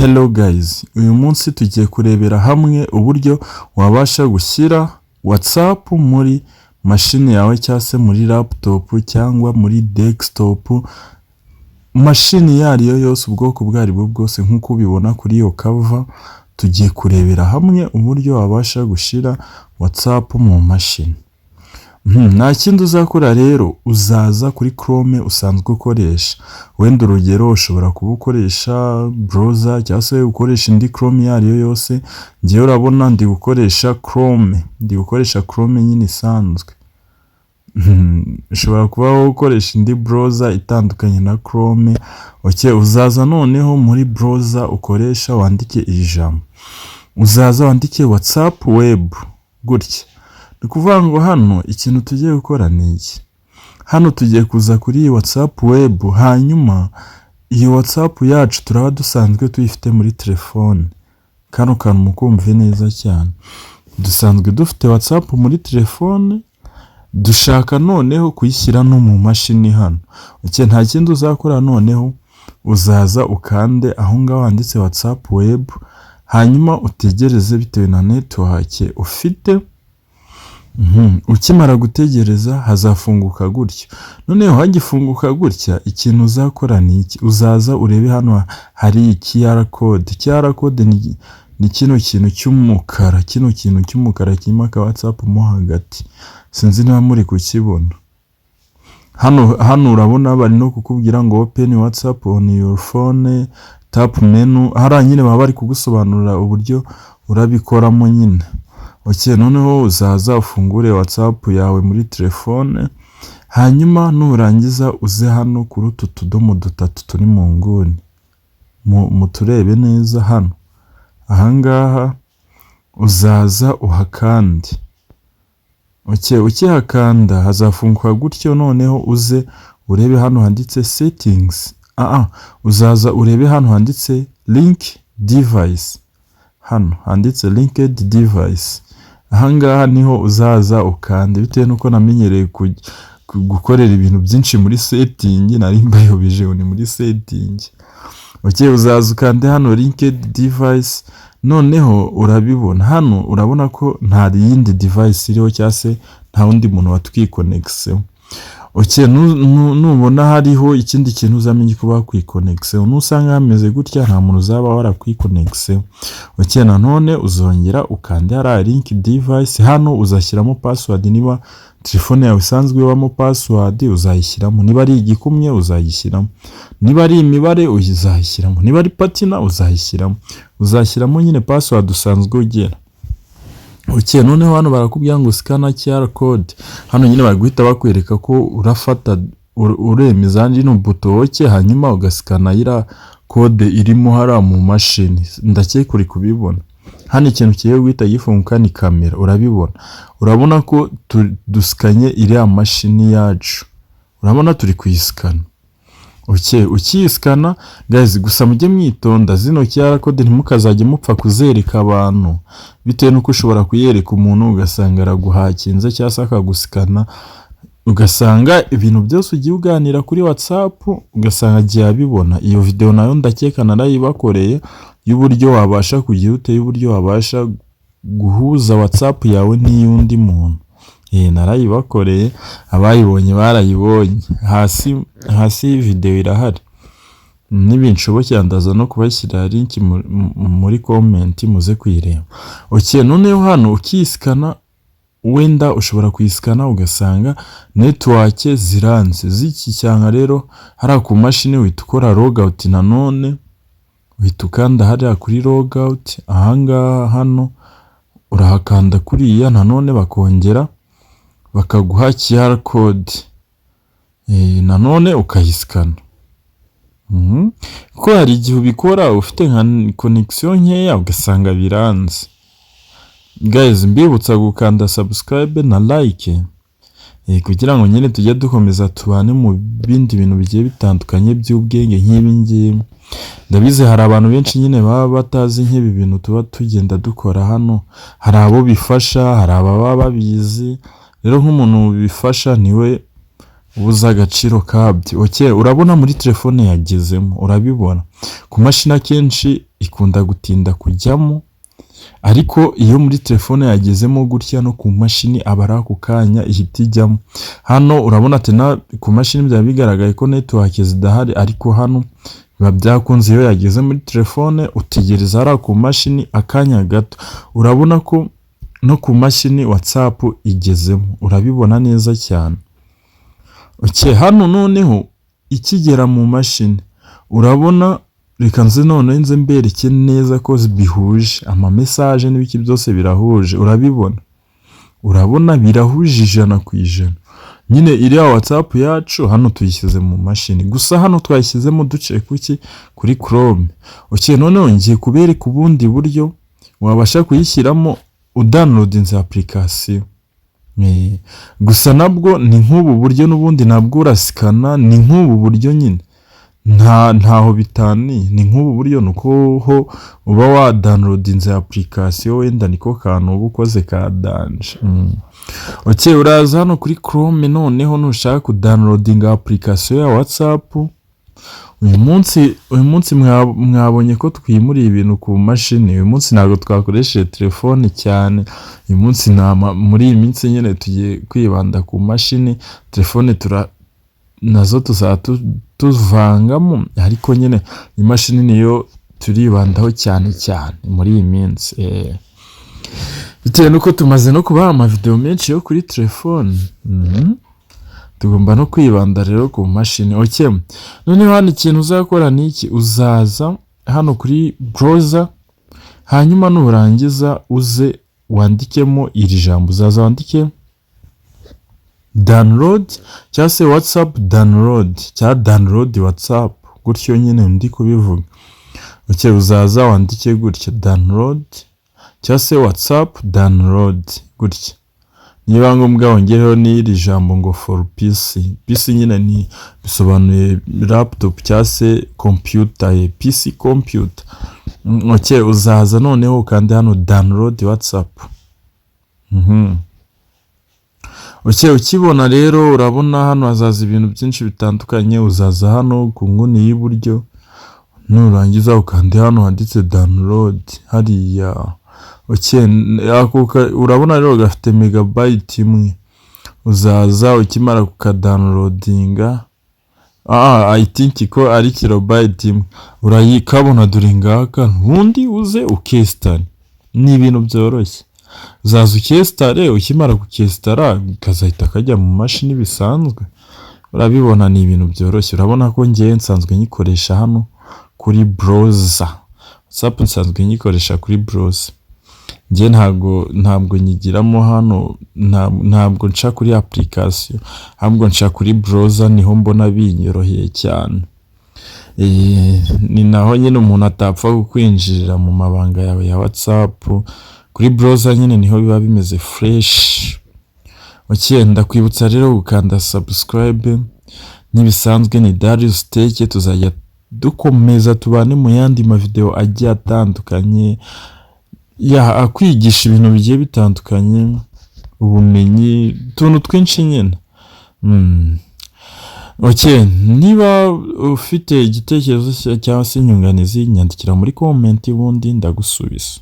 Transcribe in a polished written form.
Hello guys, uyu munsi tugiye kurebera hamwe uburyo wabasha gushyira WhatsApp muri mashini yawe cyangwa se muri laptop cyangwa muri desktop, mashini yariyo yose ubwoko bwaribwo bwose nk'uko ubibona kuri iyo cover. Tugiye kurebera hamwe uburyo wabasha gushyira WhatsApp mu mashini. Nta kindi uzakora rero, uzaza kuri Chrome usanzwe ukoresha. Wenda urugero ushobora kuba ukoresha browser cyangwa se ukoresha indi Chrome yariyo yose. Ngiye urabona ndi gukoresha Chrome nyine isanzwe. Ushobora kuba ukoresha indi browser itandukanye na Chrome. Uzaza noneho muri browser ukoresha wandike ijambo. Uzaza wandike WhatsApp web gutya. Ni kuvuga ngo hano ikintu tugiye gukora ni iki. Hano tugiye kuza kuri WhatsApp web, hanyuma iyo WhatsApp yacu turaba dusanzwe tuyifite muri telefone. Kano kantu mukumve neza cyane. Dusanzwe dufite WhatsApp muri telefone, dushaka noneho kuyishyira no mu mashini hano. Nta kindi uzakora noneho, uzaza ukande aho ngaho handitse WhatsApp web, hanyuma utegereze bitewe na network ufite. Ukimara gutegereza hazafunguka gutya. Noneho hagifunguka gutya, ikintu uzakora ni iki. Uzaza urebe hano hari QR code. QR code ni kino kintu cy'umukara, kirimo ka WhatsApp mo hagati. Sinzi niba muri kukibona. Hano urabona bari no kukubwira ngo open WhatsApp on your phone, tap menu. Hari nyine baba bari kugusobanurira uburyo urabikoramo nyine. Noneho uzaza ufungure WhatsApp yawe muri telefone, hanyuma nurangiza uze hano kuri utu tudomo dutatu turi mu nguni. Muturebe neza hano. Ahangaha uzaza uhakande. Ukihakanda hazafunguka gutyo, noneho uze urebe hano handitse settings. Uzaza urebe hano handitse link device. Hano handitse linked device. Ahangaha niho uzaza ukande, bitewe nuko namenyereye gukorera ibintu byinshi muri setting, nari mbayobije ni muri setting. Uzaza ukande hano linked device, noneho urabibona hano, urabona ko nta yindi device iriho cyangwa se nta wundi muntu watwikonexeho. Nubona hariho ikindi kintu uzamenye ko bakwikonexeho, nusanga hameze gutya nta muntu uzaba warakwikonexiseho. Nanone uzongera ukande hariya link device, hano uzashyiramo password. Niba telefone yawe isanzwe ibamo password uzayishyiramo, niba ari igikumwe uzayishyiramo, niba ari imibare uzayishyiramo, niba ari patina uzashyiramo nyine password usanzwe ugera. Noneho hano barakubwira ngo scanner QR code. Hano nyine bari guhita bakwereka ko urafata uremeza no buto hanyuma ugasikana ira code irimo hara mu mashini. Ndakeka uri kubibona. Hano ikintu kigiye guhita gifunguka ni kamera. Urabona ko duskanye iriya mashini yacu. Urabona turi kuyiskana. Ukiyiskana guys, gusa mujye mwitonda zino QR code ntimukazajye mupfa kuzereka abantu, bitewe nuko ushobora kuyereka umuntu ugasanga araguhakinze cyangwa se akagusikana, ugasanga ibintu byose ugiye uganira kuri WhatsApp ugasanga agiye abibona. Iyo video nayo ndakeka narayibakoreye y'uburyo wabasha kugira y'uburyo wabasha guhuza WhatsApp yawe n'iyundi muntu. Narayibakoreye, abayibonye barayibonye. Hasi video irahari. Nibinshoboke ndaza no kubashyira link muri comment muze kuyireba. Noneho hano ukiskana, wenda ushobora kuyiskana ugasanga network ziranze ziki cyanga. Rero hari ku mashini uhita ukora logout, nanone uhita ukanda hariya kuri logout. Ahangaha hano urahakanda kuriya, nanone bakongera bakaguha QR code, nanone ukayiskana. Ko hari igihe ubikora ufite nka connection nkeya ugasanga biranze. Guys, mbibutsa gukanda subscribe na like kugira ngo nyine tujye dukomeza tubane mu bindi bintu bigiye bitandukanye by'ubwenge nk'ibi ngibi. Ndabizi hari abantu benshi nyine baba batazi nk'ibi bintu tuba tugenda dukora hano. Hari abo bifasha, hari ababa babizi. Rero nk'umuntu bifasha niwe ubuza agaciro kabyo. Urabona muri telefone yagezemo, urabibona ku mashini akenshi ikunda gutinda kujyamo, ariko iyo muri telefone yagezemo gutya no ku mashini aba ari ako kanya ihita ijyamo. Hano urabona ati ku mashini byaba bigaragaye ko network zidahari, ariko hano biba byakunze iyo yageze muri telefone utegereza hariya ku mashini akanya gato. Urabona ko no ku mashini WhatsApp igezemo, urabibona neza cyane. Hano noneho ikigera mu mashini urabona, reka nze none nze mbereke neza ko bihuje, ama message n'ibiki byose birahuje. Urabona birahuje 100%. Nyine iriya WhatsApp yacu hano tuyishyize mu mashini, gusa hano twayishyizemo duce kuki kuri Chrome. Noneho ngiye kubereka ubundi buryo wabasha kuyishyiramo udownloadinze application. Gusa nabwo ni nk'ubu buryo n'ubundi nabwo urasikana, ni nk'ubu buryo nyine ntaho bitani, ni nk'ubu buryo nuko ho uba wa downloadinze application, wenda niko kantu uba ukoze ka danje. Uraza hano kuri Chrome, noneho nushaka kudownloadinga application ya WhatsApp. Uyu munsi mwabonye ko twimuriye ibintu ku mashini. Uyu munsi ntabwo twakoresheje telefone cyane. Uyu munsi muri iyi minsi nyine tugiye kwibanda ku mashini. Telefone nazo tuzavangamo, ariko nyine imashini niyo turibandaho cyane muri iyi minsi. Bitewe nuko tumaze no kubaha amavideo menshi yo kuri telefone, tugomba no kwibanda rero ku mashini. Noneho hano ikintu uzakora ni iki, uzaza hano kuri browser, hanyuma nurangiza uze wandikemo iri jambo, uzaza wandike download cyangwa se WhatsApp download cyangwa download WhatsApp, gutyo nyine ndi kubivuga. Uzaza wandike gutya download cyangwa se WhatsApp download gutya. Niba ngombwa wongereho n'iri jambo ngo for PC nyine ni bisobanuye laptop cyangwa se computer, PC computer. Uzaza noneho ukande hano download WhatsApp. Ukibona rero urabona hano hazaza ibintu byinshi bitandukanye. Uzaza hano ku nguni y'iburyo, nurangiza ukande hano handitse download hariya. Urabona rero gafite megabyte imwe. Uzaza ukimara kukadownloadinga, I think ko ari kilobyte imwe, urayikabona dore ngaka, ubundi uze ukestane. Ni ibintu byoroshye. Uzaza ukestare, ukimara kukestara kazahita kajya mu mashini bisanzwe. Urabibona ni ibintu byoroshye. Urabona ko ngiye nsanzwe nyikoresha hano kuri browser. WhatsApp nsanzwe nyikoresha kuri browser. Ngiye ntabwo nyigiramo hano, ntabwo nca kuri application, ahubwo nca kuri browser, niho mbona binyoroheye cyane. Ni naho nyine umuntu atapfa kukwinjirira mu mabanga yawe ya WhatsApp. Kuri browser nyine niho biba bimeze fresh. Ndakwibutsa rero gukanda subscribe. Nibisanzwe ni DARIYUSITECH, tuzajya dukomeza tubane mu yandi mavideo agiye atandukanye, akwigisha ibintu bigiye bitandukanye, ubumenyi, tuntu twinshi nyine. Niba ufite igitekerezo cyangwa se inyunganizi, nyandikira muri comment ubundi ndagusubiza.